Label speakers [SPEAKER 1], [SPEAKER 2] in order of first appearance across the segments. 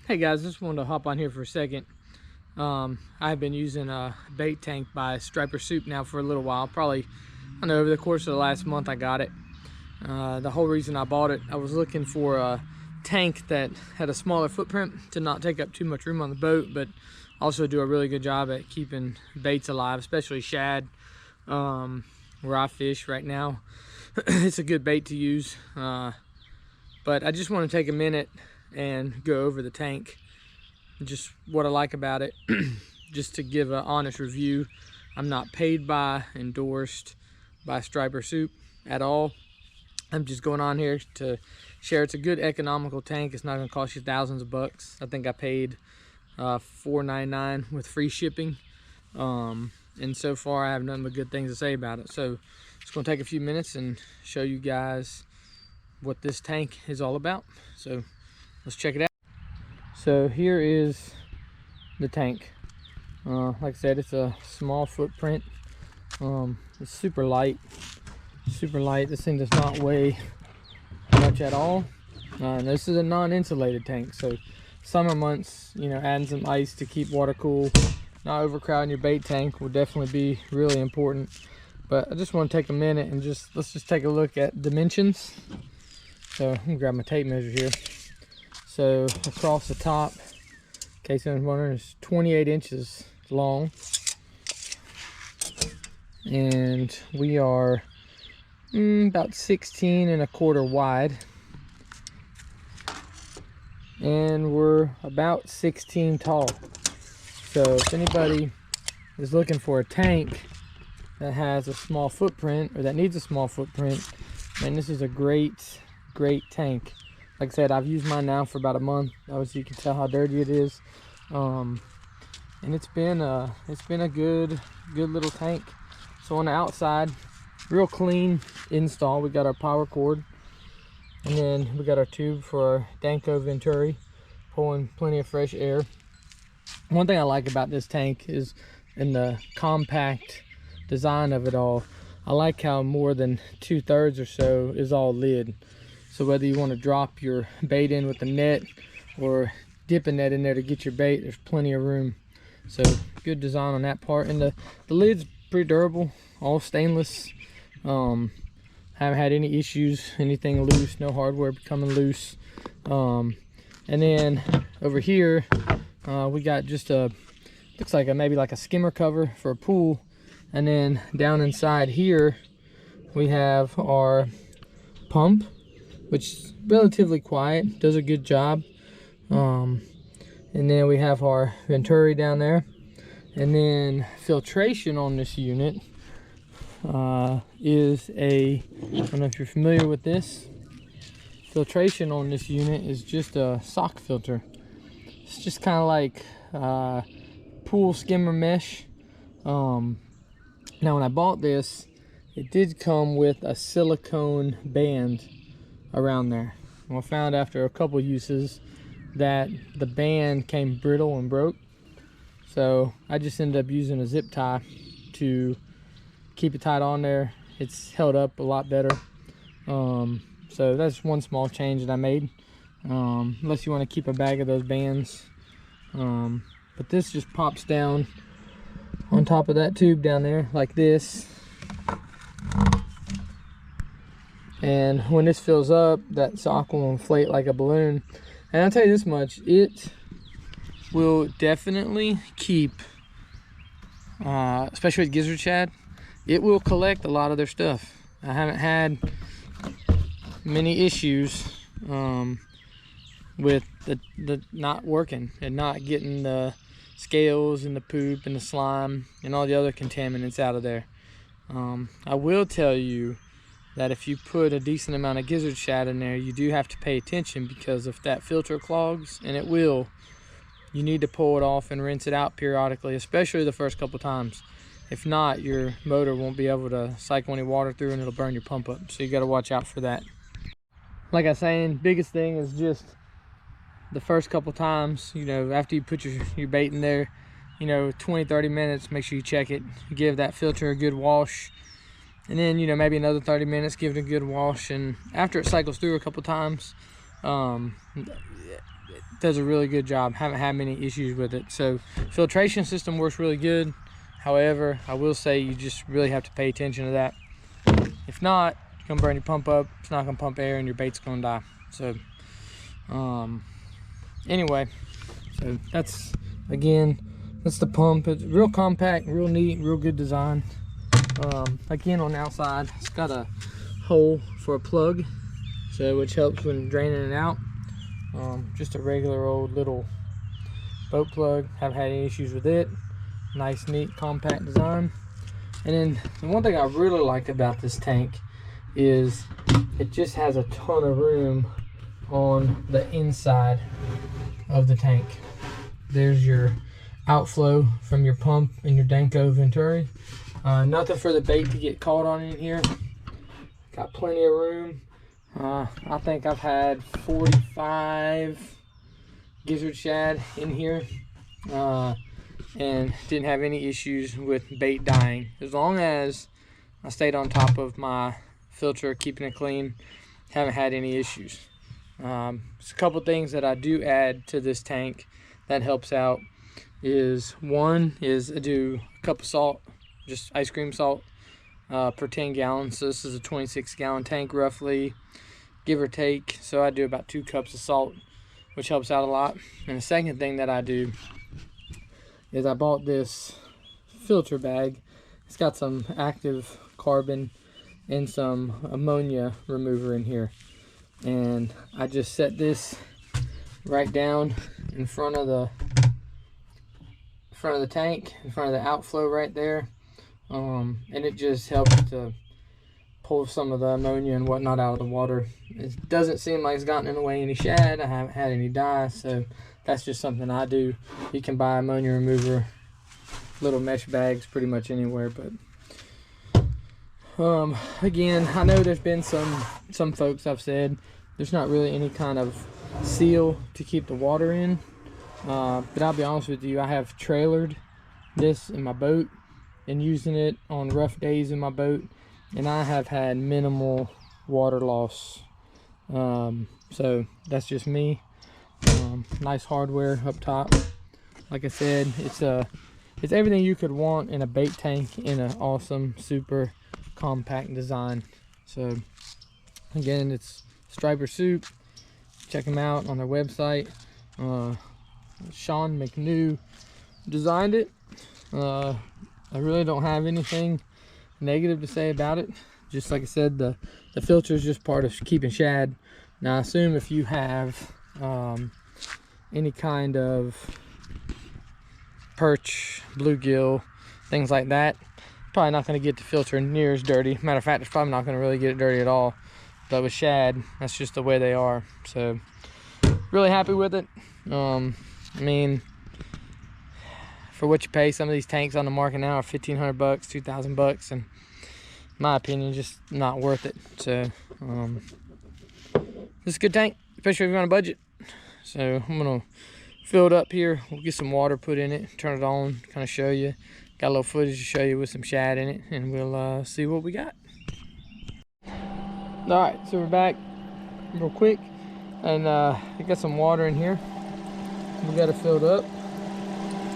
[SPEAKER 1] Hey guys, just wanted to hop on here for a second. I've been using a bait tank by Striper Soup now for a little while. Probably, I don't know, over the course of the last month I got it. The whole reason I bought it, I was looking for a tank that had a smaller footprint to not take up too much room on the boat, but also do a really good job at keeping baits alive, especially shad, where I fish right now. It's a good bait to use, but I just want to take a minute and go over the tank, just what I like about it, just to give an honest review. I'm not paid by, endorsed by Striper Soup at all. I'm just going on here to share. It's a good economical tank. It's not going to cost you thousands of bucks. I think I paid $4.99 with free shipping, and so far I have nothing but good things to say about it. So it's going to take a few minutes and show you guys what this tank is all about. So let's check it out. So here is the tank. Like I said, it's a small footprint. It's super light. This thing does not weigh much at all. This is a non-insulated tank, so summer months, you know, adding some ice to keep water cool, not overcrowding your bait tank will definitely be really important. But I just want to take a minute and let's just take a look at dimensions. So I'm gonna grab my tape measure here. So across the top, in case anyone's wondering, is 28 inches long, and we are about 16 1/4 wide, and we're about 16 tall. So if anybody is looking for a tank that has a small footprint, or that needs a small footprint, man, this is a great tank. Like I said, I've used mine now for about a month. Obviously you can tell how dirty it is, and it's been a good little tank. So on the outside, real clean install. We got our power cord, and then we got our tube for our Danko Venturi, pulling plenty of fresh air. One thing I like about this tank is in the compact design of it all. I like how more than 2/3 or so is all lid. So whether you want to drop your bait in with the net or dip a net in there to get your bait, there's plenty of room. So good design on that part. And the lid's pretty durable, all stainless. Haven't had any issues, anything loose, no hardware becoming loose. And then over here, we got just looks like maybe like a skimmer cover for a pool. And then down inside here, we have our pump, which is relatively quiet, does a good job. And then we have our Venturi down there. And then filtration on this unit is I don't know if you're familiar with this. Filtration on this unit is just a sock filter. It's just kind of like pool skimmer mesh. Now when I bought this, it did come with a silicone band around there. Well, I found after a couple uses that the band came brittle and broke, so I just ended up using a zip tie to keep it tied on there. It's held up a lot better. So that's one small change that I made, unless you want to keep a bag of those bands. But this just pops down on top of that tube down there like this, and when this fills up, that sock will inflate like a balloon. And I'll tell you this much, it will definitely keep, especially with gizzard shad, it will collect a lot of their stuff. I haven't had many issues with the not working and not getting the scales and the poop and the slime and all the other contaminants out of there. I will tell you that if you put a decent amount of gizzard shad in there, you do have to pay attention, because if that filter clogs, and it will, you need to pull it off and rinse it out periodically, especially the first couple times. If not, your motor won't be able to cycle any water through, and it'll burn your pump up. So you got to watch out for that. Like I was saying, biggest thing is just the first couple times, you know, after you put your bait in there, you know, 20-30 minutes, make sure you check it, give that filter a good wash, and then, you know, maybe another 30 minutes, give it a good wash. And after it cycles through a couple times, does a really good job. Haven't had many issues with it. So filtration system works really good. However, I will say you just really have to pay attention to that. If not, you're gonna burn your pump up. It's not gonna pump air and your bait's gonna die. So anyway, so that's the pump. It's real compact, real neat, real good design. Again, on the outside, it's got a hole for a plug, so which helps when draining it out. Just a regular old little boat plug. Haven't had any issues with it. Nice, neat, compact design. And then the one thing I really like about this tank is it just has a ton of room on the inside of the tank. There's your outflow from your pump and your Danko Venturi. Nothing for the bait to get caught on in here. Got plenty of room. I think I've had 45 gizzard shad in here, and didn't have any issues with bait dying. As long as I stayed on top of my filter, keeping it clean, haven't had any issues. There's a couple things that I do add to this tank that helps out. One is I do a cup of salt, just ice cream salt, per 10 gallons. So this is a 26-gallon tank roughly, give or take. So I do about 2 cups of salt, which helps out a lot. And the second thing that I do is I bought this filter bag. It's got some active carbon and some ammonia remover in here. And I just set this right down in front of the tank, in front of the outflow right there. And it just helps to pull some of the ammonia and whatnot out of the water. It doesn't seem like it's gotten in the way of any shad. I haven't had any die, so that's just something I do. You can buy ammonia remover, little mesh bags pretty much anywhere. But again, I know there's been some folks I've said there's not really any kind of seal to keep the water in, but I'll be honest with you, I have trailered this in my boat and using it on rough days in my boat, and I have had minimal water loss. So that's just me. Nice hardware up top. Like I said, it's everything you could want in a bait tank in an awesome, super compact design. So again, it's Striper Soup. Check them out on their website. Sean McNew designed it. I really don't have anything negative to say about it. Just like I said, the filter is just part of keeping shad. Now I assume if you have any kind of perch, bluegill, things like that, probably not going to get the filter near as dirty. Matter of fact, it's probably not going to really get it dirty at all. But with shad, that's just the way they are. So really happy with it. I mean, for what you pay, some of these tanks on the market now are $1,500, $2,000, and in my opinion, just not worth it. So this is a good tank, especially if you're on a budget. So I'm gonna fill it up here. We'll get some water put in it, turn it on, kind of show you. Got a little footage to show you with some shad in it, and we'll see what we got. All right, so we're back real quick, and we got some water in here. We got it filled up,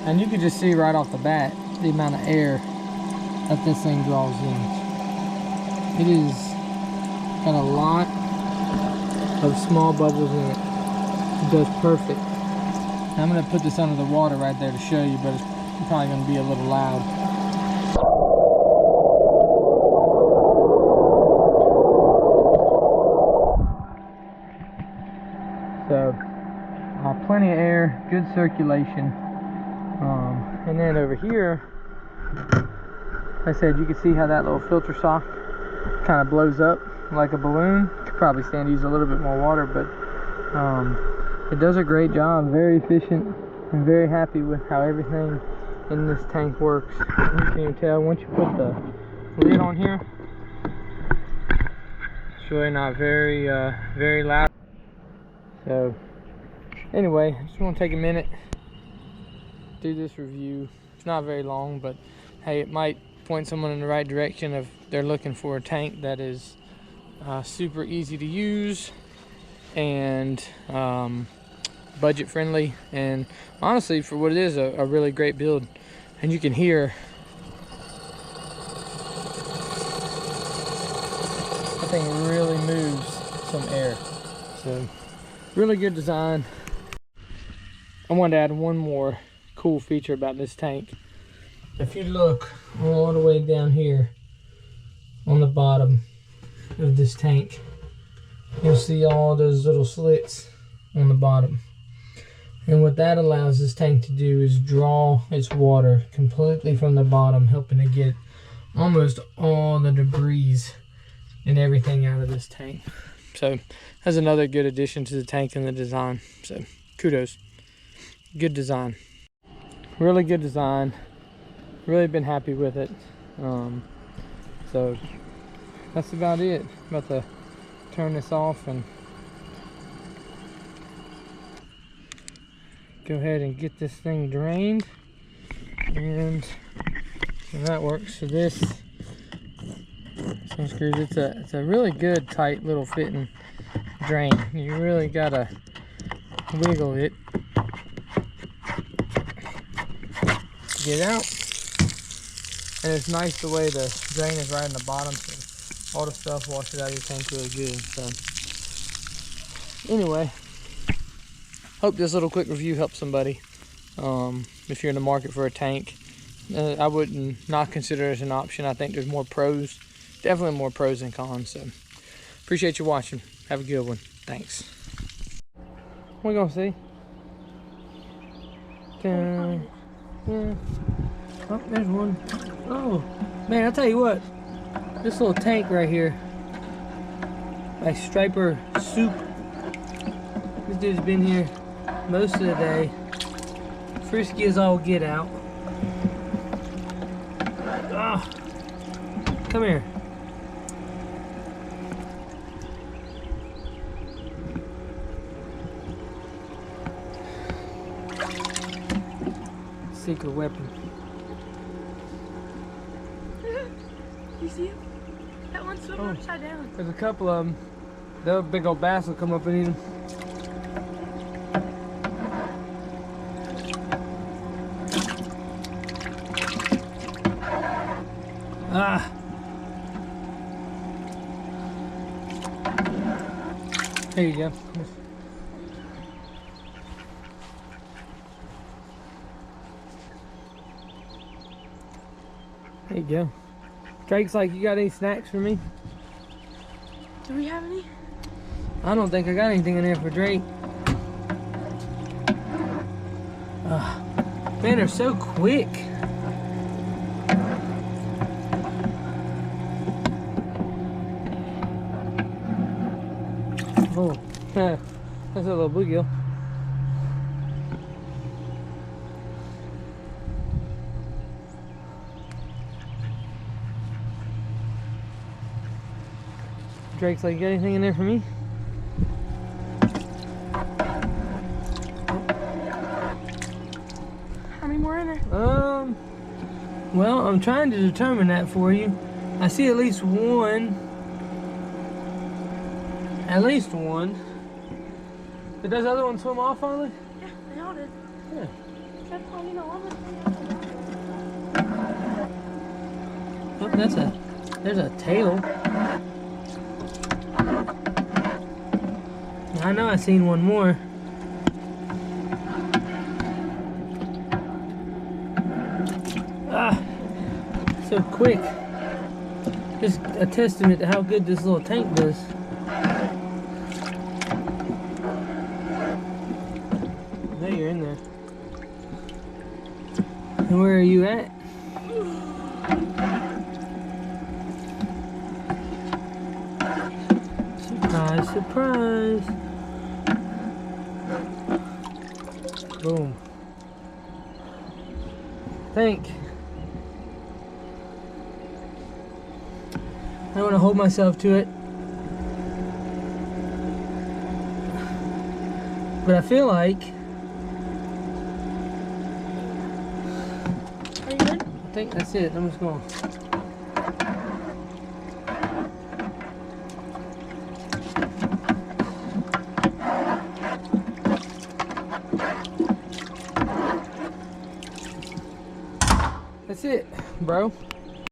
[SPEAKER 1] and you can just see right off the bat the amount of air that this thing draws in. It is got a lot of small bubbles in it. It does perfect. Now I'm gonna put this under the water right there to show you, but it's probably gonna be a little loud. So plenty of air, good circulation. And then over here, like I said, you can see how that little filter sock kind of blows up like a balloon. Could probably stand to use a little bit more water, but it does a great job. Very efficient. I'm very happy with how everything in this tank works. You can even tell once you put the lid on here, it's really not very very loud. So anyway, I just want to take a minute, do this review. It's not very long, but hey, it might point someone in the right direction if they're looking for a tank that is super easy to use and budget friendly, and honestly, for what it is, a really great build. And you can hear, that thing really moves some air. So really good design. I wanted to add one more cool feature about this tank. If you look all the way down here on the bottom of this tank, you'll see all those little slits on the bottom. And what that allows this tank to do is draw its water completely from the bottom, helping to get almost all the debris and everything out of this tank. So that's another good addition to the tank and the design. So kudos. Good design. Really good design. Really been happy with it. So that's about it. I'm about to turn this off and go ahead and get this thing drained, and so that works. So this, some screws, it's a really good tight little fitting drain. You really gotta wiggle it to get out, and it's nice the way the drain is right in the bottom, so all the stuff washes out of your tank really good. So anyway, hope this little quick review helps somebody. If you're in the market for a tank, I wouldn't not consider it as an option. I think there's more pros, definitely more pros than cons. So appreciate you watching. Have a good one. Thanks. What are we gonna see? Yeah. Oh, there's one. Oh man, I'll tell you what, this little tank right here by Striper Soup, this dude's been here most of the day, frisky as all get out. Oh, come here. Secret weapon.
[SPEAKER 2] You see him? That one's swimming upside down.
[SPEAKER 1] There's a couple of them. The big old bass will come up and eat them. Ah. There you go. There you go. Drake's like, you got any snacks for me?
[SPEAKER 2] Do we have any?
[SPEAKER 1] I don't think I got anything in there for Drake. Man, they're so quick. Oh, that's a little bluegill. Drake's like, you got anything in there for me?
[SPEAKER 2] How many more in there?
[SPEAKER 1] Well, I'm trying to determine that for you. I see at least one. At least one. Did those other ones swim off finally?
[SPEAKER 2] Yeah, they all did.
[SPEAKER 1] Yeah.
[SPEAKER 2] Except for, you know, all
[SPEAKER 1] Oh, there's a tail. I know I seen one more. Ah, so quick. Just a testament to how good this little tank does. There, you're in there. And where are you at? Surprise, surprise. Boom. Tank. I don't want to hold myself to it, but I feel like,
[SPEAKER 2] Are you good?
[SPEAKER 1] I think that's it. I'm just going. That's it, bro.